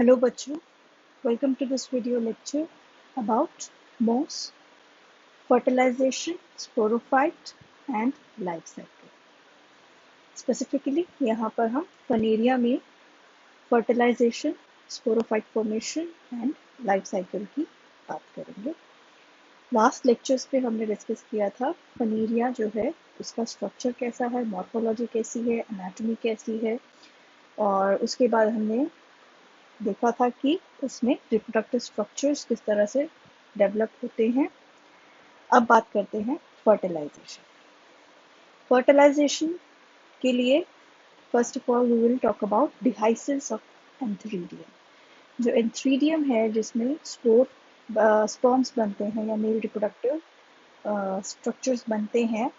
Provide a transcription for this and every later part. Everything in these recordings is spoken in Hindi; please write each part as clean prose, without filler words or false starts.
Hello बच्चों, welcome to this video lecture about moss, fertilization, sporophyte and life cycle. Specifically यहाँ पर हम फनेरिया में fertilization, sporophyte formation and life cycle की बात करेंगे. लास्ट लेक्चर्स पे हमने डिस्कस किया था फनेरिया जो है उसका स्ट्रक्चर कैसा है, मॉर्फोलॉजी कैसी है, एनाटॉमी कैसी है और उसके बाद हमने देखा था कि उसमें रिप्रोडक्टिव स्ट्रक्चर्स किस तरह से डेवलप होते हैं. अब बात करते हैं फर्टिलाइजेशन. फर्टिलाइजेशन के लिए first of all we will talk about dehiscence of antheridium. जो एंथ्रीडियम है जिसमें स्पर्म्स बनते हैं या मेल रिप्रोडक्टिव स्ट्रक्चर्स बनते हैं,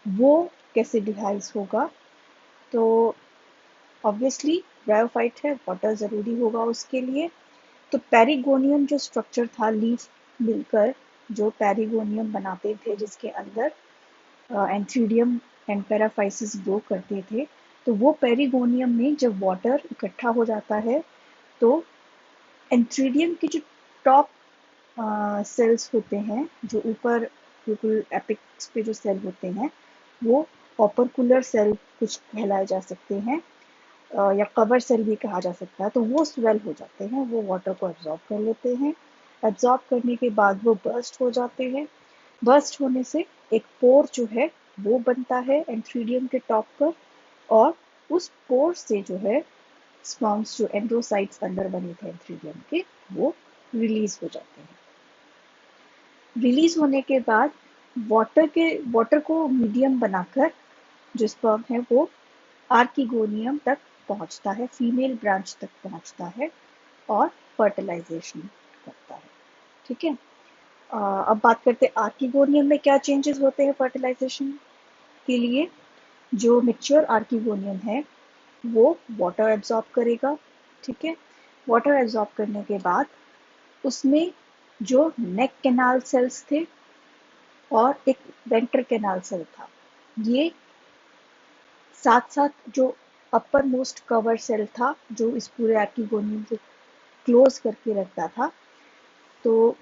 वो कैसे डिहाइस होगा. तो ऑब्वियसली ब्रायोफाइट है, वाटर ज़रूरी होगा उसके लिए. तो पेरिगोनियम जो स्ट्रक्चर था, लीफ मिलकर जो पेरिगोनियम बनाते थे जिसके अंदर एंथ्रीडियम एंड पैराफाइसिस ग्रो करते थे, तो वो पेरिगोनियम में जब वाटर इकट्ठा हो जाता है तो एंथ्रीडियम के जो टॉप सेल्स होते हैं, जो ऊपर बिल्कुल एपिक्स पे जो सेल होते हैं, वो ऑपरकुलर सेल कुछ कहलाए जा सकते हैं या कवर सेल भी कहा जा सकता है. तो वो स्वेल हो जाते हैं, वो वाटर को एब्जॉर्ब कर लेते हैं. एब्जॉर्ब करने के बाद वो बर्स्ट हो जाते हैं. बर्स्ट होने से एक पोर जो है वो बनता है एंथ्रीडियम के टॉप पर, और उस पोर से जो है स्पर्म्स, जो एंड्रोसाइट्स अंदर बने थे एंथ्रीडियम के, वो रिलीज हो जाते हैं. रिलीज होने के बाद वाटर को मीडियम बनाकर जो स्पर्म है वो आर्किगोनियम तक पहुंचता है, फीमेल ब्रांच तक पहुंचता है और फर्टिलाइजेशन करता है. ठीक है. अब बात करते हैं आर्किगोनियम में क्या चेंजेस होते हैं फर्टिलाइजेशन के लिए. जो मैच्योर आर्किगोनियम है वो वाटर एब्जॉर्ब करेगा. ठीक है. वाटर एब्जॉर्ब करने के बाद उसमें जो नेक कैनाल सेल्स थे और एक वेंटर कैनाल सेल था, ये साथ साथ जो अपर मोस्ट कवर सेल था जो इस पूरे आर्किगोनियम को क्लोज करके रखता था, तो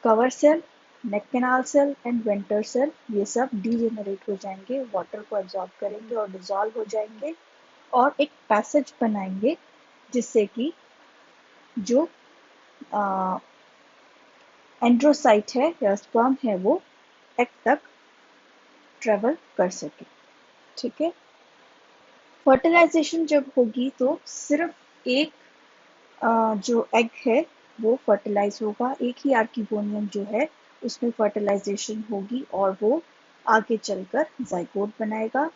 cover cell, neck canal cell and venter cell ये सब डीजेनरेट हो जाएंगे, वाटर को एब्जॉर्ब करेंगे और डिजॉल्व हो जाएंगे और एक पैसेज बनाएंगे जिससे कि जो एंड्रोसाइट है या स्पर्म है वो एग तक ट्रेवल कर सके. ठीक है. फर्टिलाइजेशन जब होगी तो सिर्फ एक जो एग है वो फर्टिलाइज होगा. एक ही आर्किगोनियम जो है उसमें फर्टिलाइजेशन होगी और वो आगे चलकर जाइगोट बनाएगा.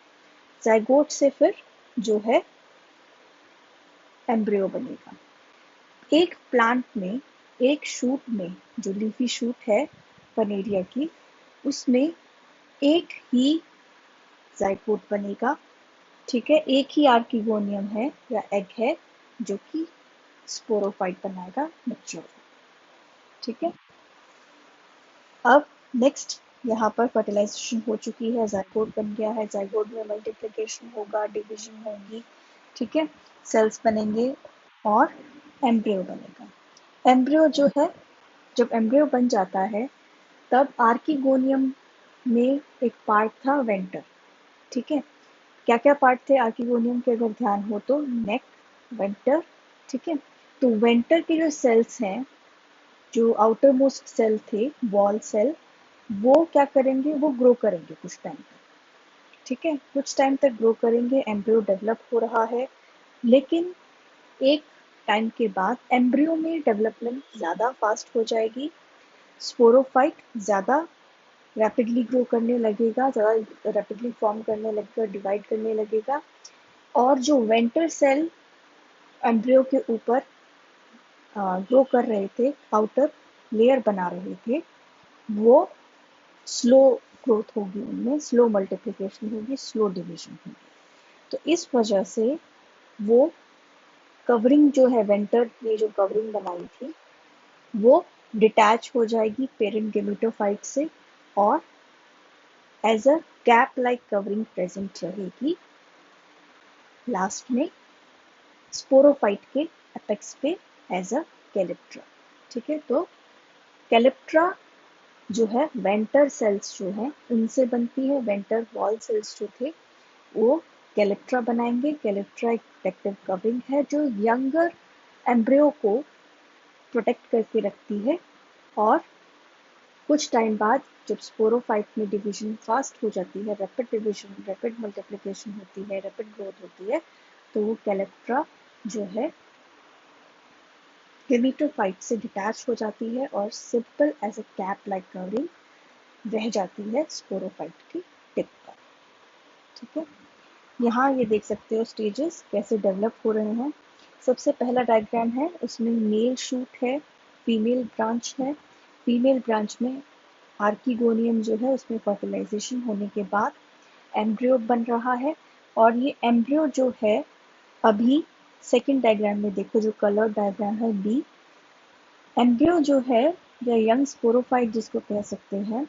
जाइगोट से फिर जो है एम्ब्रियो बनेगा. एक प्लांट में, एक शूट में, जो लीफी शूट है फनेरिया की, उसमें एक ही जाइगोट बनेगा. ठीक है. एक ही आर्किगोनियम है या एग है जो कि स्पोरोफाइट बनाएगा मैच्योर. ठीक है. अब नेक्स्ट यहाँ पर फर्टिलाइजेशन हो चुकी है, जाइगोट बन गया है. जाइगोट में मल्टीप्लिकेशन होगा, डिवीजन होगी. ठीक है. सेल्स बनेंगे और एम्ब्रियो बनेगा. एम्ब्रियो जो है, जब एम्ब्रियो बन जाता है तब आर्किगोनियम में एक पार्ट था वेंटर. ठीक है. क्या क्या पार्ट थे आर्किगोनियम के अगर ध्यान हो तो? नेक, वेंटर. ठीक है. तो वेंटर के जो सेल्स हैं, जो आउटर मोस्ट सेल थे, वॉल सेल, वो क्या करेंगे, वो ग्रो करेंगे कुछ टाइम तक. ठीक है. कुछ टाइम तक ग्रो करेंगे, एम्ब्रियो डेवलप हो रहा है. लेकिन एक टाइम के बाद एम्ब्रियो में डेवलपमेंट ज़्यादा फास्ट हो जाएगी, स्पोरोफाइट ज़्यादा रैपिडली ग्रो करने लगेगा, ज़्यादा रैपिडली फॉर्म करने लगेगा, डिवाइड करने लगेगा, और जो वेंटर सेल एम्ब्रियो के ऊपर ग्रो कर रहे थे, आउटर लेयर बना रहे थे, वो स्लो ग्रोथ होगी, उनमें स्लो मल्टीप्लिकेशन होगी, स्लो डिवीजन होगी. तो इस वजह से वो कवरिंग जो है, वेंटर ने जो कवरिंग बनाई थी, वो डिटैच हो जाएगी पेरेंट गेमेटोफाइट से और as a cap like covering present रहेगी. लास्ट में स्पोरोफाइट के एपेक्स पे एज अ कैलिप्ट्रा। ठीक है, तो कैलिप्ट्रा जो है वेंटर सेल्स जो है उनसे बनती है। वेंटर वॉल सेल्स जो थे वो कैलिप्ट्रा बनाएंगे। कैलिप्ट्रा एक प्रोटेक्टिव कवरिंग है जो यंगर एम्ब्रियो को प्रोटेक्ट करके रखती है, और कुछ टाइम बाद जब स्पोरोफाइट में डिवीजन फास्ट हो जाती है, रैपिड डिवीजन, रैपिड मल्टीप्लिकेशन होती है, रैपिड ग्रोथ होती है, तो वो कैलिप्ट्रा जो है गेमिटोफाइट से डिटैच हो जाती है और simple as a cap like covering रह जाती है स्पोरोफाइट की टिप पर। ठीक है, यहाँ ये देख सकते हो स्टेजेस कैसे डेवलप हो रहे हैं। सबसे पहला डायग्राम है, उसमें मेल शूट है, फीमेल ब्रांच है। फीमेल ब्रांच में आर्किगोनियम जो है उसमें फर्टिलाइजेशन होने के बाद एम्ब्रियो बन रहा है। और ये एम्ब्रियो जो है अभी सेकंड डायग्राम में देखो, जो कलर डायग्राम है बी, एम्ब्रियो जो है या यंग स्पोरोफाइट जिसको कह सकते हैं,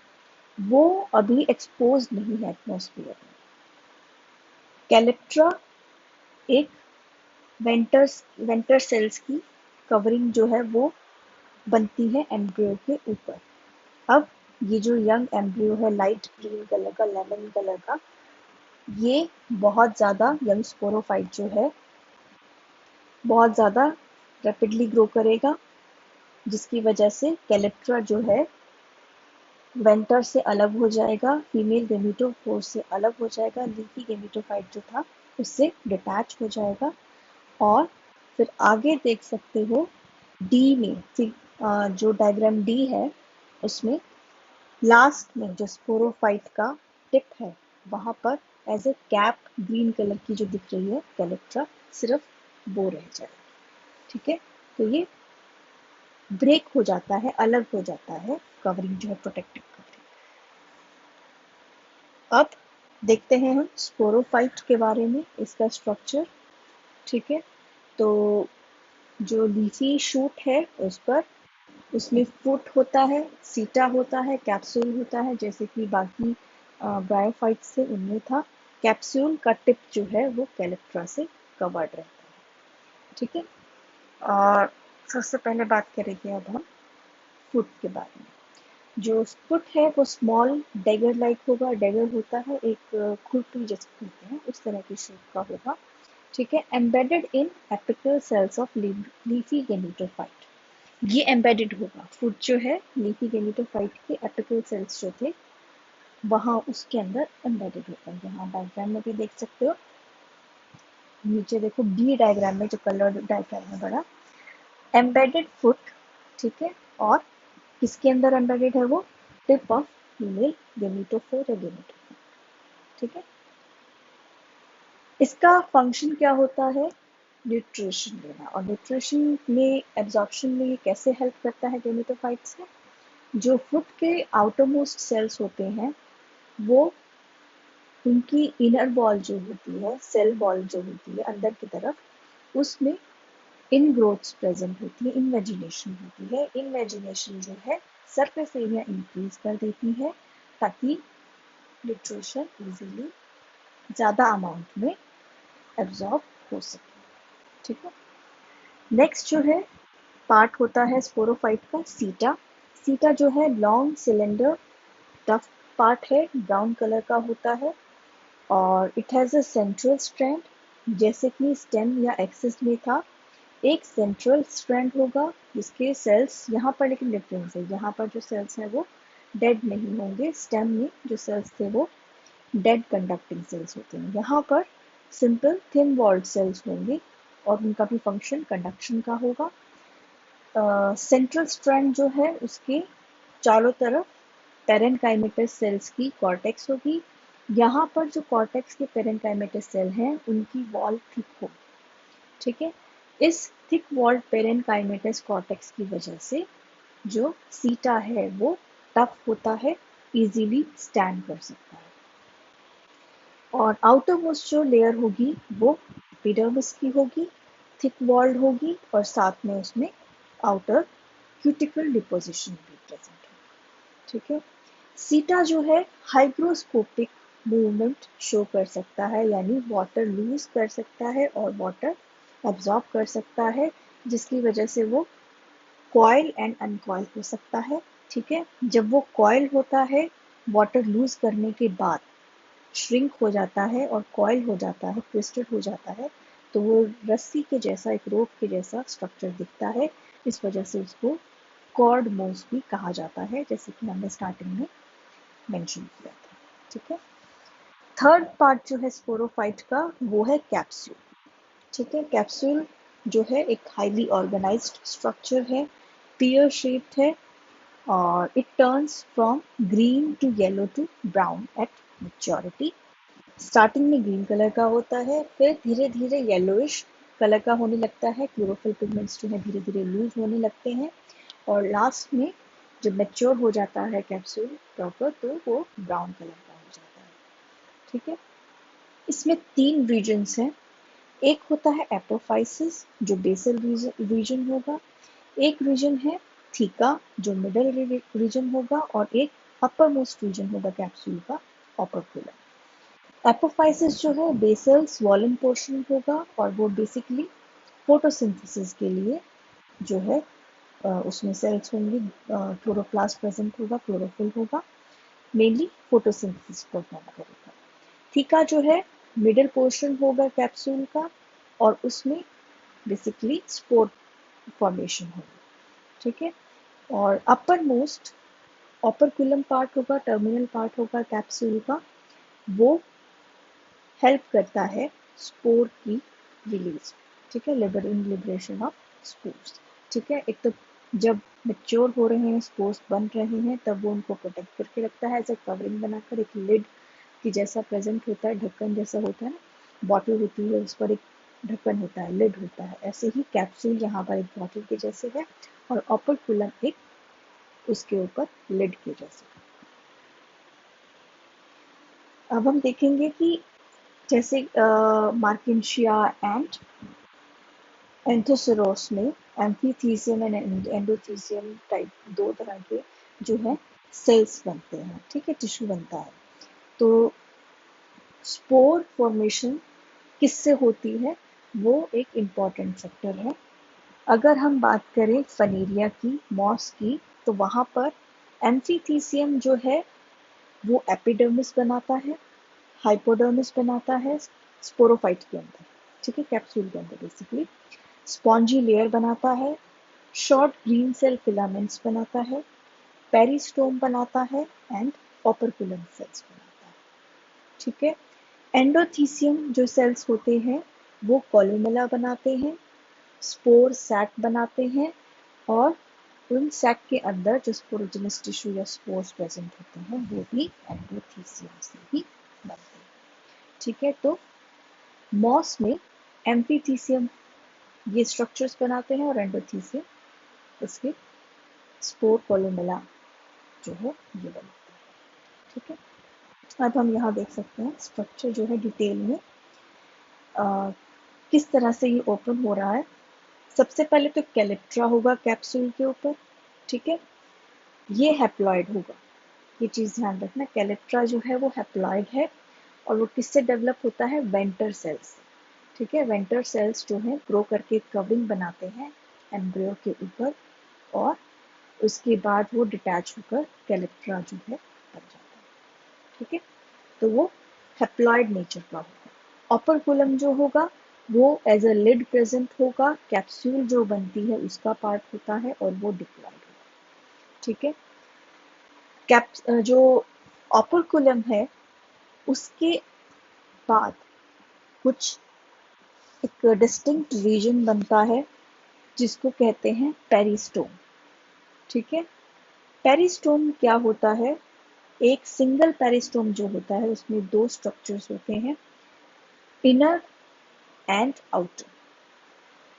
वो अभी एक्सपोज नहीं है एटमॉस्फेयर में। कैलिप्ट्रा एक वेंटर सेल्स की कवरिंग जो है वो बनती है एम्ब्रियो के ऊपर। अब ये जो यंग एम्ब्रियो है लाइट ग्रीन कलर का, लेमन कलर का, ये बहुत ज़्यादा यंग स्पोरोफाइट जो है बहुत ज़्यादा रैपिडली ग्रो करेगा, जिसकी वजह से कैलिप्ट्रा जो है वेंटर से अलग हो जाएगा, फीमेल गेमिटोफोर से अलग हो जाएगा, लीफी गेमिटोफाइट जो था उससे डिटैच हो जाएगा। और फिर आगे देख सकते हो डी में, फिर जो डायग्राम डी है उसमें लास्ट में जो स्पोरोफाइट का टिप है वहां पर as a cap green colour की जो दिख रही है कैलिप्ट्रा, सिर्फ वो रह जाएगा। ठीक है, तो ये ब्रेक हो जाता है, अलग हो जाता है कवरिंग जो है, प्रोटेक्टिव कवरिंग। अब देखते हैं हम स्पोरोफाइट के बारे में, इसका स्ट्रक्चर। ठीक है, तो जो लीफी शूट है उस पर, उसमें फुट होता है, सीटा होता है, कैप्सूल होता है, जैसे कि बाकी ब्रायोफाइट से उनमें था। कैप्सूल का टिप जो है वो कैलिप्ट्रा से कवर्ड रहता है। ठीक है, और सबसे पहले बात करेंगे अब हम फुट के बारे में। जो फुट है वो स्मॉल डैगर लाइक होगा। डैगर होता है एक खुरपी जैसे कहते हैं, उस तरह की शेप का होगा। ठीक है, embedded in apical cells of leafy gametophyte. ये एम्बेडेड होगा, फुट जो है लीफी गेमिटोफाइट के एपिकल सेल्स जो थे वहां उसके अंदर एम्बेडेड होता है। यहाँ डायग्राम में भी देख सकते हो, नीचे देखो बी डायग्राम में, जो कलर डायग्राम है बड़ा, एम्बेडेड फुट। ठीक है, और किसके अंदर एम्बेडेड है वो, टिप ऑफ फीमेल गेमिटोफोर या गेमिटोफोर। ठीक है, इसका फंक्शन क्या होता है, न्यूट्रिशन देना। और न्यूट्रिशन में, एब्जॉर्प्शन में ये कैसे हेल्प करता है गेमिटोफाइट से, जो फुट के आउटर मोस्ट सेल्स होते हैं वो, उनकी इनर वॉल जो होती है, सेल वॉल जो होती है अंदर की तरफ, उसमें इन ग्रोथ्स प्रेजेंट होती है, इनवेजिनेशन होती है। इनवेजिनेशन जो है सरफेस एरिया इंक्रीज कर देती है ताकि न्यूट्रिशन इजीली ज़्यादा अमाउंट में एब्जॉर्ब हो सके। ठीक है, नेक्स्ट जो है पार्ट होता है स्पोरोफाइट का, सीटा। सीटा जो है लॉन्ग सिलेंडर टफ पार्ट है, ब्राउन कलर का होता है, और it has a central strand, जैसे कि स्टेम या एक्सिस में था। एक सेंट्रल स्ट्रैंड होगा जिसके सेल्स, यहाँ पर लेकिन डिफरेंस है, यहाँ पर जो सेल्स हैं वो डेड नहीं होंगे, स्टेम में जो सेल्स थे वो डेड कंडक्टिंग सेल्स होते हैं। यहाँ पर सिंपल थिन वॉल्ड सेल्स होंगे और उनका भी फंक्शन कंडक्शन का होगा। सेंट्रल स्ट्रैंड जो है उसके चारों तरफ पेरेनकाइमेटस सेल्स की कॉर्टेक्स होगी। यहाँ पर जो कॉर्टेक्स के पेरेनकाइमेटस सेल हैं उनकी वॉल थिक होगी। ठीक है, इस थिक वॉल्ड पेरेनकाइमेटस कॉर्टेक्स की वजह से जो सीटा है वो टफ होता है, इजीली स्टैंड कर सकता है। और आउटर मोस्ट जो लेयर होगी वो एपिडर्मिस की होगी, थिक वॉल्ड होगी, और साथ में उसमें आउटर क्यूटिकल डिपोजिशन भी प्रेजेंट है। ठीक है, सीटा जो है हाइग्रोस्कोपिक मूवमेंट शो कर सकता है, यानी वाटर लूज कर सकता है और वाटर एब्जॉर्ब कर सकता है। जिसकी वजह से वो कॉइल एंड अनकॉइल हो सकता है। ठीक है, जब वो कॉइल होता है वाटर लूज करने के बाद श्रिंक हो जाता है और कॉइल हो जाता है, ट्विस्टेड हो जाता है, तो वो रस्सी के जैसा, एक रोप के जैसा स्ट्रक्चर दिखता है। इस वजह से उसको कॉर्ड मोस भी कहा जाता है, जैसे कि हमने स्टार्टिंग में मेंशन किया था। ठीक है, थर्ड पार्ट जो है स्पोरोफाइट का वो है कैप्सूल। ठीक है, कैप्सूल जो है एक हाईली ऑर्गेनाइज्ड स्ट्रक्चर है, पेयर शेप्ड है, और it turns from green to yellow to brown at maturity. Starting में ग्रीन कलर का होता है, फिर धीरे धीरे येलोइश कलर का होने लगता है, क्लोरोफिल पिगमेंट्स जो है धीरे धीरे लूज होने लगते हैं, और लास्ट में जब मैच्योर हो जाता है कैप्सूल प्रॉपर तो वो ब्राउन कलर का हो जाता है। ठीक है, इसमें 3 रीजन्स हैं। एक होता है एपोफाइसिस जो बेसल रीजन होगा, एक रीजन है थीका जो मिडल रीजन होगा, और एक अपर मोस्ट रीजन होगा कैप्सूल का, ओपर्कुलर। एपोफाइसिस जो है बेसल स्वॉलन पोर्शन होगा, और वो बेसिकली फोटोसिंथेसिस के लिए जो है उसमें सेल्स होंगी, क्लोरोप्लास्ट प्रेजेंट होगा, क्लोरोफिल होगा, मेनली फोटोसिंथेसिस परफॉर्म करेगा। थीका जो है मिडिल पोर्शन होगा कैप्सूल का, और उसमें बेसिकली स्पोर फॉर्मेशन होगी। ठीक है, और अपर मोस्ट ओपर्कुलम पार्ट होगा, टर्मिनल पार्ट होगा कैप्सूल का, वो हेल्प करता है स्पोर की रिलीज। ठीक है, लिबरेशन ऑफ स्पोर्स। ठीक है, एक तो जब मेच्योर हो रहे हैं, स्पोर्स बन रहे हैं, तब वो उनको प्रोटेक्ट करके रखता है एज ए कवरिंग बनाकर, एक लिड की जैसा प्रेजेंट होता है, ढक्कन जैसा होता है ना, बॉटल होती है उस पर एक ढक्कन होता है, लिड होता है, ऐसे ही कैप्सूल यहाँ पर एक बॉटल के जैसे है, और ओपर्कुलम एक उसके ऊपर लिड के जैसे। अब हम देखेंगे कि जैसे मार्किंशिया एंड एंथोसेरोस में एम्फीथीसियम एंड एंडोथीसियम टाइप 2 तरह के जो है सेल्स बनते हैं। ठीक है, टिश्यू बनता है। तो स्पोर फॉर्मेशन किससे होती है, वो एक इम्पॉर्टेंट फैक्टर है। अगर हम बात करें फनेरिया की, मॉस की, तो वहाँ पर एम्फीथीसियम जो है वो एपिडर्मिस बनाता है, हाइपोडर्मिस बनाता है स्पोरोफाइट के अंदर। ठीक है, कैप्सूल के अंदर बेसिकली स्पॉन्जी लेयर बनाता है, शॉर्ट ग्रीन सेल फिलामेंट्स बनाता है, पेरिस्टोम बनाता है, एंड ओपर्कुलम सेल्स बनाता है। ठीक है, एंडोथीसियम जो सेल्स होते हैं वो कोलुमेला बनाते हैं, स्पोर सैक बनाते हैं, और उन सैक के अंदर जो स्पोरोजेनस टिश्यू या स्पोर्स प्रेजेंट होते हैं वो भी एंडोथीसियम से ही बनते हैं। ठीक है, तो मॉस में एम्फीथीसियम ये स्ट्रक्चर्स बनाते हैं, और एंडोथीसियम इसके स्पोर कोलुमेला जो है ये बनाते हैं। ठीक है, अब हम यहाँ देख सकते हैं स्ट्रक्चर जो है डिटेल में किस तरह से ये ओपन हो रहा है। सबसे पहले तो कैलेप्ट्रा होगा कैप्सूल के ऊपर। ठीक है, ये हैप्लॉइड होगा, ये चीज़ ध्यान रखना, कैलेप्ट्रा जो है वो हैप्लॉइड है, और वो किससे डेवलप होता है, वेंटर सेल्स से। ठीक है, वेंटर सेल्स जो है ग्रो करके कवरिंग बनाते हैं एम्ब्रियो के ऊपर, और उसके बाद वो डिटैच होकर कैलेप्ट्रा जो है बन जाता है। ठीक है, तो वो हैप्लॉइड नेचर का होगा। ओपर्कुलम जो होगा वो एज अ लिड प्रेजेंट होगा, कैप्सूल जो बनती है उसका पार्ट होता है, और वो डिप्लॉइड होगा। ठीक है, जो ओपर्कुलम है उसके बाद कुछ एक डिस्टिंक्ट रीजन बनता है जिसको कहते हैं पेरिस्टोम। ठीक है, पेरिस्टोम क्या होता है, एक सिंगल पेरिस्टोम जो होता है उसमें 2 स्ट्रक्चर्स होते हैं, इनर एंड आउटर।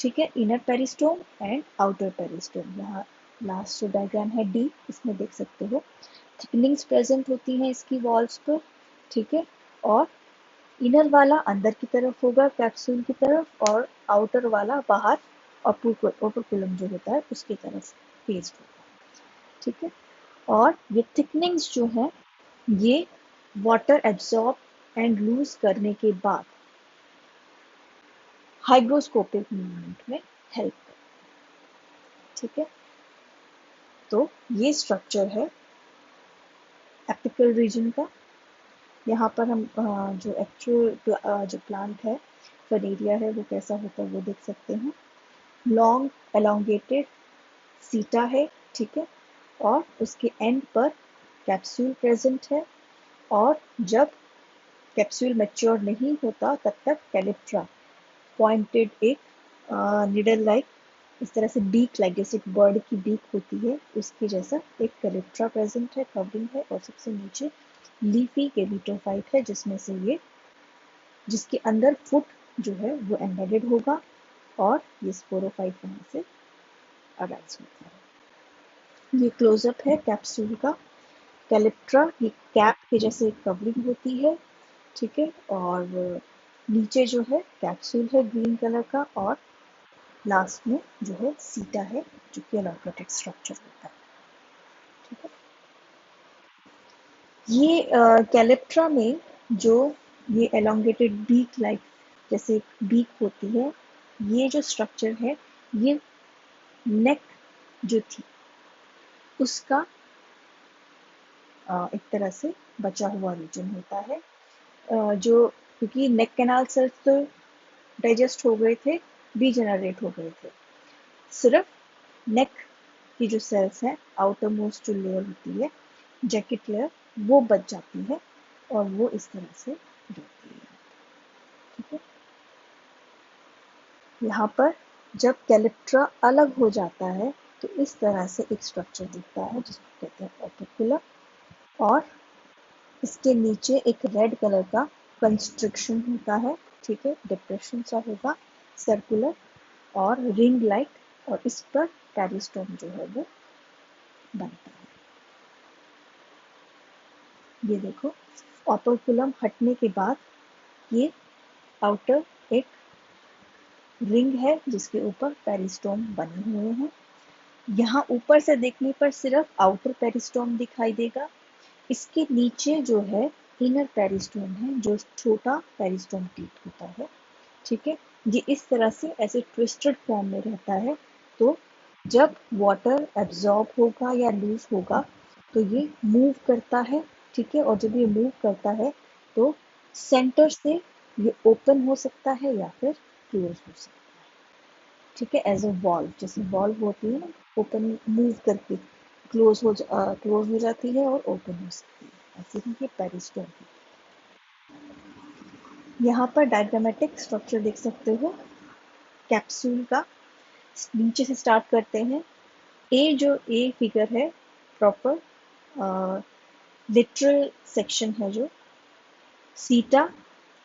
ठीक है, inner peristome and outer peristome. यहाँ लास्ट जो डायग्राम है डी, इसमें देख सकते हो थिकनिंग्स प्रेजेंट होती हैं इसकी वॉल्स पर। ठीक है, और इनर वाला अंदर की तरफ होगा कैप्सूल की तरफ, और आउटर वाला बाहर ओपर्कुलम जो होता है उसकी तरफ फेस्ड होगा। ठीक है, और ये थिकनिंग्स जो है ये वाटर एब्जॉर्ब एंड लूज करने के बाद हाइग्रोस्कोपिक मूवमेंट में हेल्प करते हैं। ठीक है। तो ये स्ट्रक्चर है एपिकल रीजन का। यहाँ पर हम जो एक्चुअल जो प्लांट है, फनेरिया है, वो कैसा होता है वो देख सकते हैं। लॉन्ग एलोंगेटेड सीटा है, ठीक है, और उसके एंड पर कैप्सूल प्रेजेंट है। और जब कैप्सूल मैच्योर नहीं होता तब तक कैलिप्ट्रा पॉइंटेड एक निडल लाइक, इस तरह से बीक लाइक, जैसे बर्ड की बीक होती है उसके जैसा एक कैलिप्ट्रा प्रेजेंट है, कवरिंग है। और सबसे नीचे लीफी केलिटोफाइट है, जिसमें से ये, जिसके अंदर फुट जो है वो एम्बेडेड होगा और ये स्पोरोफाइट वहां से अराइज होता है। ये क्लोजअप है कैप्सूल का। कैलिप्ट्रा ये कैप के जैसे एक कवरिंग होती है, ठीक है, और नीचे जो है कैप्सूल है ग्रीन कलर का, और लास्ट में जो है सीटा है, जो कि एलोंगेटेड स्ट्रक्चर होता है, ठीक है। ये कैलिप्ट्रा में जो ये एलोंगेटेड बीक लाइक, जैसे एक बीक होती है, ये जो स्ट्रक्चर है, ये नेक जो थी उसका एक तरह से बचा हुआ रीजन होता है। जो, क्योंकि नेक कैनाल सेल्स तो डाइजेस्ट हो गए थे, डीजेनरेट हो गए थे, सिर्फ नेक की जो सेल्स हैं, आउटर मोस्ट जो लेयर होती है, जैकेट लेयर, वो बच जाती है और वो इस तरह से रहती है, ठीक है। यहाँ पर जब कैलिप्ट्रा अलग हो जाता है तो इस तरह से एक स्ट्रक्चर दिखता है, जिसको कहते हैं ओपिकुलर। और इसके नीचे एक रेड कलर का कंस्ट्रिक्शन होता है, ठीक है, डिप्रेशन सा होगा, सर्कुलर और रिंग लाइक, और इस पर पेरिस्टोम जो है वो बनता है। ये देखो, ओपर्कुलम हटने के बाद ये आउटर एक रिंग है जिसके ऊपर पेरिस्टोम बने हुए हैं। यहाँ ऊपर से देखने पर सिर्फ आउटर पेरिस्टोम दिखाई देगा। इसके नीचे जो है इनर पेरिस्टोम है, जो छोटा पेरिस्टोम टिप होता है, ठीक है। ये इस तरह से ऐसे ट्विस्टेड फॉर्म में रहता है। तो जब वाटर एब्जॉर्ब होगा या लूज होगा तो ये मूव करता है, ठीक है। और जब ये मूव करता है तो सेंटर से ये ओपन हो सकता है या फिर क्लोज हो सकता है, ठीक है, एज अ वॉल्व, जैसे वॉल्व होती है ना, ओपन मूव करके क्लोज हो जाती है और ओपन हो सकती है, ऐसे ही ये पेरिस्टोम है। यहाँ पर डायग्रामेटिक स्ट्रक्चर देख सकते हो कैप्सूल का। नीचे से स्टार्ट करते हैं। ए फिगर है प्रॉपर लिटरल सेक्शन है जो सीटा,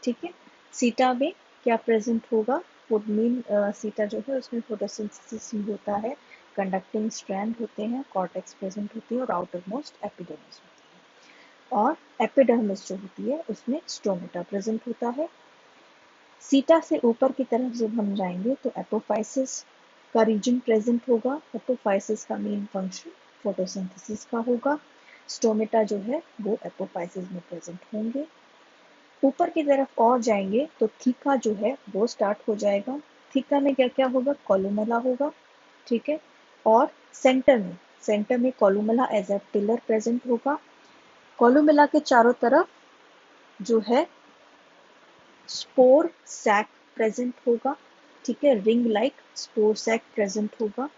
ठीक है। सीटा में क्या प्रेजेंट होगा, वो मेन सीटा जो है उसमें फोटोसिंथेसिस ही होता है, कंडक्टिंग स्ट्रैंड होते हैं, कॉर्टेक्स प्रेजेंट होती है और आउटर मोस्ट एपिडर्मिस होती है। और एपिडर्मिस जो होती है उसमें स्टोमेटा प्रेजेंट होता है। सीटा से ऊपर की तरफ जब हम जाएंगे तो एपोफाइसिस का रीजन प्रेजेंट होगा। एपोफाइसिस का मेन फंक्शन फोटोसिंथेसिस का होगा। स्टोमेटा जो है वो एपोफाइसिस में प्रेजेंट होंगे। ऊपर की तरफ और जाएंगे तो थीका जो है वो स्टार्ट हो जाएगा। थीका में क्या क्या होगा, कोलुमेला होगा, ठीक है। और सेंटर में columella as a pillar present होगा। कोलुमेला के चारों तरफ जो है स्पोर सैक प्रेजेंट होगा, ठीक है, ring like spore sac present होगा।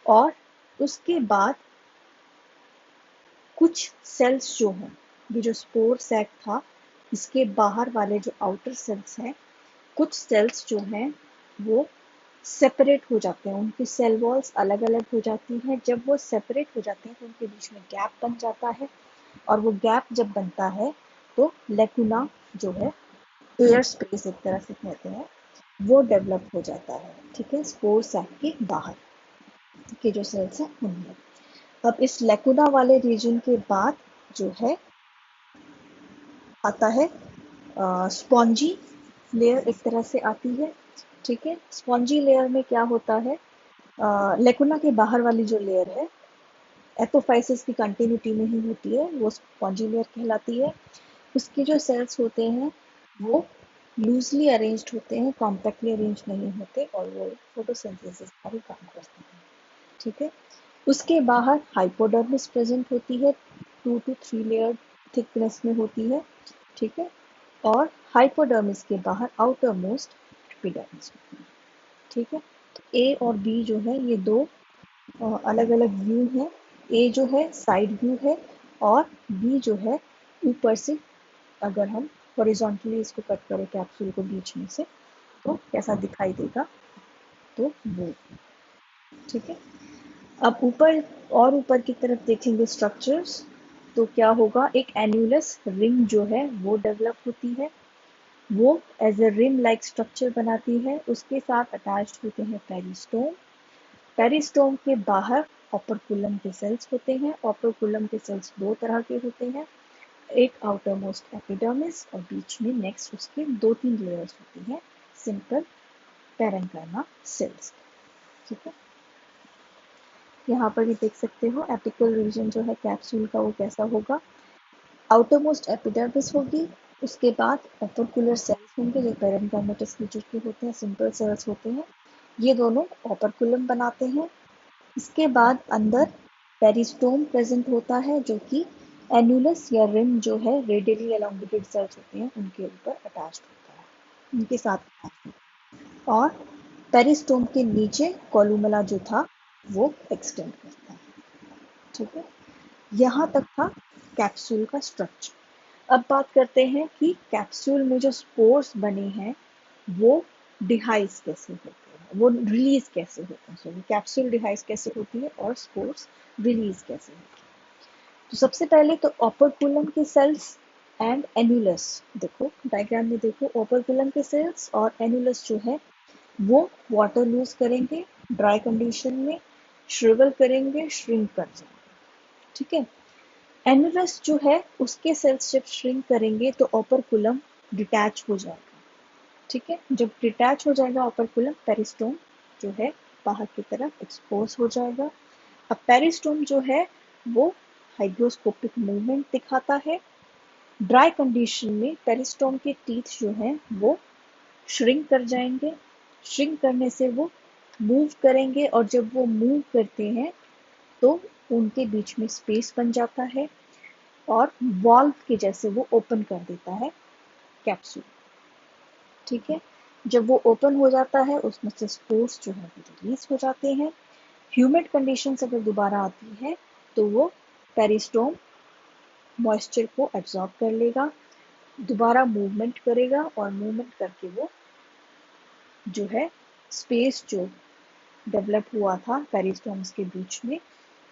और उसके बाद कुछ सेल्स जो हैं, ये जो स्पोर सैक था इसके बाहर वाले जो आउटर सेल्स हैं, कुछ सेल्स जो हैं वो सेपरेट हो जाते हैं, उनकी सेल वॉल्स अलग अलग हो जाती हैं। जब वो सेपरेट हो जाते हैं तो उनके बीच में गैप बन जाता है, और वो गैप जब बनता है तो लेकुना जो है, एयर स्पेस एक तरह से कहते हैं, वो डेवलप हो जाता है, ठीक है, स्पोर सैक के बाहर के जो सेल्स हैं उनमें। अब इस लेकुना वाले रीजन के बाद जो है आता है स्पॉन्जी लेयर, एक तरह से आती है, ठीक है। स्पॉन्जी लेयर में क्या होता है, लेकुना के बाहर वाली जो लेयर है एपोफाइसिस की कंटिन्यूटी में ही होती है, वो स्पॉन्जी लेयर कहलाती है। उसके जो सेल्स होते हैं वो लूजली अरेंज्ड होते हैं, कॉम्पैक्टली अरेंज नहीं होते, और वो फोटोसिंथेसिस का भी काम करते हैं। ठीक है। उसके बाहर हाइपोडर्मिस प्रेजेंट होती है, 2 to 3 लेयर थिकनेस में होती है, ठीक है। और हाइपोडर्मिस के बाहर आउटर मोस्ट एपिडर्मिस होती है, ठीक है। तो ए और बी जो है ये दो अलग अलग व्यू हैं। ए जो है साइड व्यू है और बी जो है ऊपर से, अगर हम हॉरिजॉन्टली इसको कट करें कैप्सूल को बीच में से तो कैसा दिखाई देगा, तो वो, ठीक है। अब ऊपर और ऊपर की तरफ देखेंगे स्ट्रक्चर्स, तो क्या होगा, एक एन्यूलस रिंग जो है वो डेवलप होती है, वो as a rim like structure बनाती है। उसके साथ अटैच्ड होते हैं पेरिस्टोम। पेरिस्टोम के बाहर ओपर्कुलम के सेल्स होते हैं। ओपर्कुलम के सेल्स दो तरह के होते हैं, एक आउटर मोस्ट एपिडर्मिस और बीच में नेक्स्ट उसके 2-3 लेयर्स होती हैं सिंपल पैरेंकाइमा सेल्स, ठीक है। यहाँ पर भी देख सकते हो एपिकल रीजन जो है कैप्सूल का वो कैसा होगा, आउटर मोस्ट एपिडर्मिस होगी, उसके बाद ओपर्कुलर सेल्स होंगे जो पैरेंकाइमेटस फीचर के होते हैं, सिंपल सेल्स होते हैं, ये दोनों ओपर्कुलम बनाते हैं। इसके बाद अंदर पेरिस्टोम प्रेजेंट होता है जो कि एन्युलस या रिम जो है रेडियली एलोंगेटेड सेल्स होते हैं उनके ऊपर अटैच्ड होता है, उनके साथ attached होता है। और पेरिस्टोम के नीचे कोलुमेला जो था वो एक्सटेंड करता है, ठीक है। यहाँ तक था कैप्सूल का स्ट्रक्चर। अब बात करते हैं कि कैप्सूल में जो स्पोर्स बने हैं वो डिहाइस कैसे होते हैं, वो रिलीज कैसे होते हैं, सॉरी कैप्सूल डिहाइस कैसे होती है और स्पोर्स रिलीज कैसे होती है। तो सबसे पहले तो ओपर्कुलम के सेल्स एंड एन्युलस, देखो डायग्राम में देखो, ओपर्कुलम के सेल्स और एन्युलस जो है वो वाटर लूज करेंगे ड्राई कंडीशन में, श्रिवल करेंगे, श्रिंक कर जाएंगे, ठीक है। एन्युलस जो है उसके सेल्स जब श्रिंक करेंगे तो ओपर्कुलम डिटैच हो जाएगा, ठीक है। जब डिटैच हो जाएगा ओपर्कुलम, पेरिस्टोम जो है बाहर की तरफ एक्सपोज हो जाएगा। अब पेरिस्टोम जो है वो हाइग्रोस्कोपिक मूवमेंट दिखाता है। ड्राई कंडीशन में पेरिस्टोम के टीथ जो हैं वो श्रिंक कर जाएंगे, श्रिंक करने से वो मूव करेंगे और जब वो मूव करते हैं तो उनके बीच में स्पेस बन जाता है और वॉल्व के जैसे वो ओपन कर देता है कैप्सूल, ठीक है। जब वो ओपन हो जाता है उसमें से स्पोर्स जो है वो रिलीज हो जाते हैं। ह्यूमिड कंडीशंस अगर दोबारा आती है तो वो पेरिस्टोम मॉइस्चर को एब्जॉर्ब कर लेगा, दोबारा मूवमेंट करेगा और मूवमेंट करके वो जो है स्पेस जो डेवलप हुआ था पेरिस्टोम्स के बीच में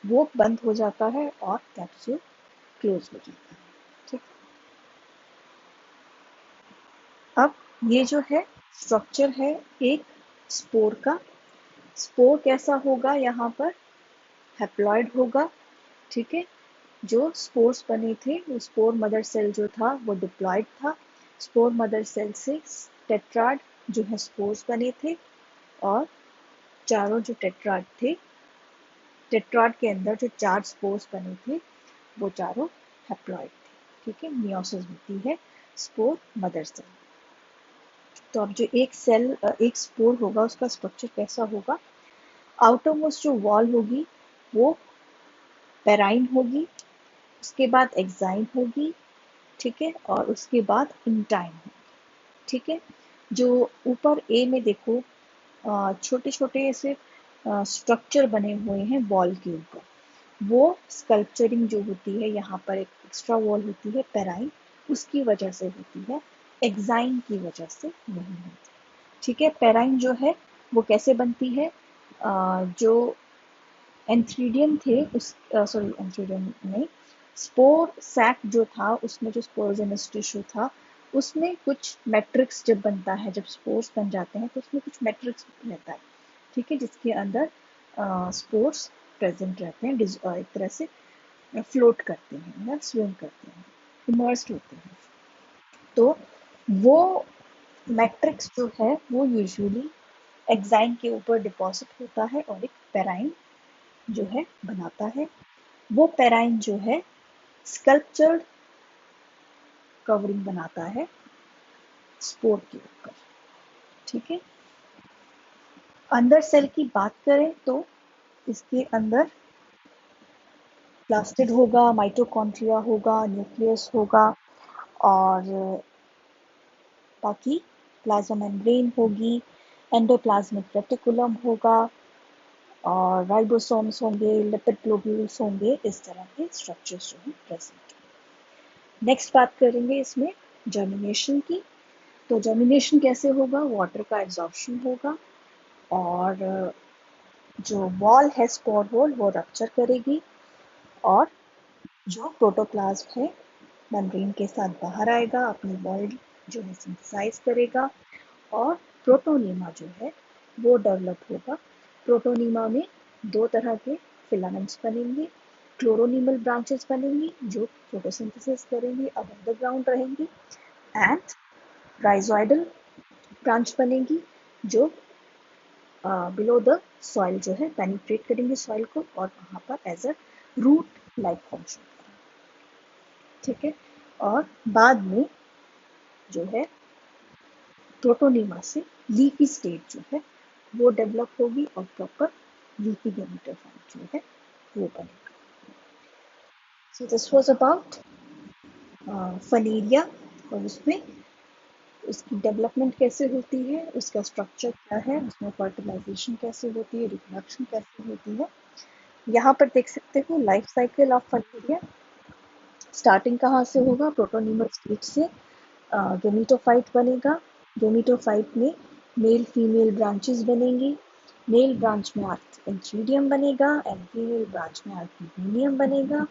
वो बंद हो जाता है और कैप्सूल क्लोज हो जाता है, ठीक। अब ये जो है स्ट्रक्चर है एक स्पोर का। स्पोर कैसा होगा, यहाँ पर हैप्लॉइड होगा, ठीक है। जो स्पोर्स बने थे वो स्पोर मदर सेल जो था वो डिप्लॉयड था। स्पोर मदर सेल से टेट्राड जो है स्पोर्स बने थे और चारों जो टेट्राड थे, टेट्राड के अंदर जो 4 स्पोर्स बने थे वो चारों हैप्लॉइड थे, ठीक है। मियोसिस होती है स्पोर मदर सेल। तो अब जो एक सेल एक स्पोर होगा उसका स्ट्रक्चर कैसा होगा, आउटर मोस्ट जो वॉल होगी वो पेराइन होगी, उसके बाद एक्साइन होगी, ठीक है, और उसके बाद इंटाइन होगी, ठीक है। जो ऊपर ए में देखो छोटे छोटे ऐसे स्ट्रक्चर बने हुए हैं वॉल के ऊपर, वो स्कल्पचरिंग जो होती है यहाँ पर एक एक्स्ट्रा वॉल होती है पेराइन, उसकी वजह से होती है, एक्साइन की वजह से नहीं होती, ठीक है। पेराइन जो है वो कैसे बनती है, जो एंथ्रीडियम थे उस सॉरी एंथ्रीडियम नहीं, स्पोर सैक जो था उसमें जो स्पोरोजेनस टिश्यू था उसमें कुछ मैट्रिक्स जब बनता है, जब स्पोर्स बन जाते हैं तो उसमें कुछ मैट्रिक्स रहता है, ठीक है, जिसके अंदर स्पोर्स प्रेजेंट रहते हैं, एक तरह से फ्लोट करते हैं या स्विम करते हैं, इमर्स्ड होते हैं। तो वो मैट्रिक्स जो है वो यूजुअली एक्साइन के ऊपर डिपॉजिट होता है और एक पेराइन जो है बनाता है। वो पेराइन जो है स्कल्पचर्ड कवरिंग बनाता है स्पोर के ऊपर, ठीक है। अंदर सेल की बात करें तो इसके अंदर प्लास्टिड होगा, माइटोकॉन्ड्रिया होगा, न्यूक्लियस होगा और बाकी प्लाज्मा मेम्ब्रेन होगी, एंडोप्लाज्मिक रेटिकुलम होगा और राइबोसोम्स होंगे, लिपिड ग्लोब्यूल्स होंगे, इस तरह के स्ट्रक्चर्स जो हैं प्रेजेंट। नेक्स्ट बात करेंगे इसमें जर्मिनेशन की। तो जर्मिनेशन कैसे होगा? वाटर का एब्जॉर्प्शन होगा और जो वॉल है स्पोर वॉल वो रप्चर करेगी और जो प्रोटोप्लाज्म है मेम्ब्रेन के साथ बाहर आएगा, अपनी वॉल जो है सिंथेसाइज करेगा और प्रोटोनीमा जो है वो डेवलप होगा। प्रोटोनीमा में दो तरह के फिलामेंट्स बनेंगे, क्लोरोनीमल ब्रांचेस बनेंगी जो फोटोसिंथेसिस करेंगी, अब अंडरग्राउंड रहेंगी, एंड राइजोइडल ब्रांच बनेगी जो बिलो द सॉइल जो है पेनिट्रेट करेंगे सॉइल को और वहाँ पर as a root like function. ठीक है, और बाद में जो है प्रोटोनीमा से लीफी स्टेट जो है वो डेवलप होगी और प्रॉपर लीफी गैमेटोफाइट फॉर्म जो है वो बनेगा। सो दिस वाज अबाउट फनेरिया और उसमें उसकी डेवलपमेंट कैसे होती है, उसका स्ट्रक्चर क्या है, उसमें फर्टिलाइजेशन कैसे होती है, रिप्रोडक्शन कैसे होती है। यहाँ पर देख सकते हो लाइफ साइकिल ऑफ फनेरिया। स्टार्टिंग कहाँ से होगा? प्रोटोनीमल स्टेज से गेमिटोफाइट बनेगा। गेमिटोफाइट में मेल फीमेल ब्रांचेस बनेंगी। मेल ब्रांच में एंथ्रीडियम बनेगा एंड फीमेल ब्रांच में आर्किगोनियम बनेगा।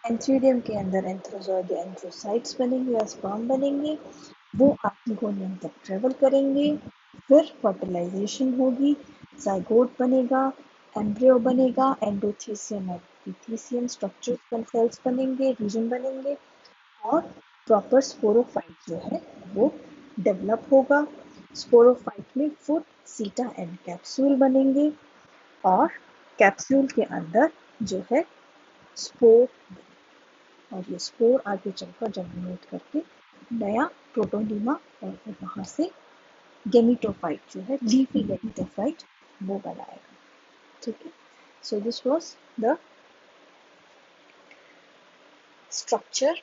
एंथ्रीडियम के अंदर एंथ्रोजॉइड एंथ्रोसाइट्स बनेंगे या स्पर्म बनेंगे, वो आर्किगोनियम तक ट्रेवल करेंगे, फिर फर्टिलाइजेशन होगी, जाइगोट बनेगा, एम्ब्रियो बनेगा, एंडोथीसियम और एपिथीसियम स्ट्रक्चर सेल्स बनेंगे, रीजन बनेंगे और प्रॉपर स्पोरोफाइट जो है वो डेवलप होगा। स्पोरोफाइट में फुट, सीटा एंड कैप्सूल बनेंगे और कैप्सूल के अंदर जो है स्पोर, और ये स्पोर आगे चलकर जर्मिनेट करके नया प्रोटोनीमा और फिर वहाँ से गेमिटोफाइट जो है लीफी गेमिटोफाइट वो बनाएगा। ठीक है, so this was the structure,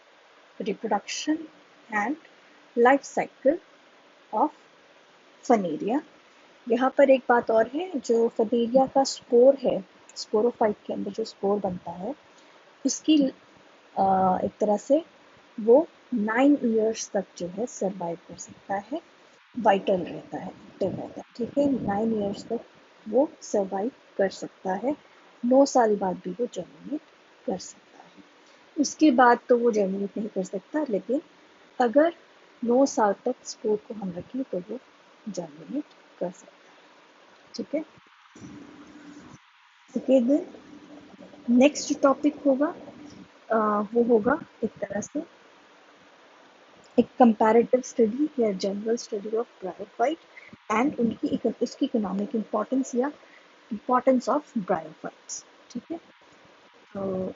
reproduction and life cycle of Funaria. यहाँ पर एक बात और है, जो फनेरिया का स्पोर है, स्पोरोफाइट के अंदर जो स्पोर बनता है उसकी एक तरह से वो 9 इयर्स तक जो है सरवाइव कर सकता है, वाइटल रहता है, एक्टिव रहता है। ठीक है, 9 इयर्स तक वो सरवाइव कर सकता है, 9 साल बाद भी वो जर्मिनेट कर सकता है। उसके बाद तो वो जर्मिनेट नहीं कर सकता, लेकिन अगर 9 साल तक स्पोर को हम रखें तो वो जर्मिनेट कर सकता है। ठीक है, ओके देन नेक्स्ट जो टॉपिक होगा वो होगा एक तरह से एक कंपैरेटिव स्टडी या general study of bryophyte and उनकी उसकी इकोनॉमिक इम्पोर्टेंस या इम्पोर्टेंस ऑफ ब्रायोफाइट्स। ठीक है, तो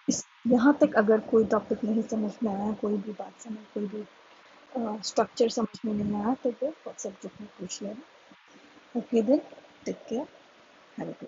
इस यहाँ तक अगर कोई टॉपिक नहीं समझ में आया, कोई भी बात समझ, कोई भी स्ट्रक्चर समझ में नहीं आया तो वो व्हाट्सएप ग्रुप में पूछ लेना। Okay then, take care, have a good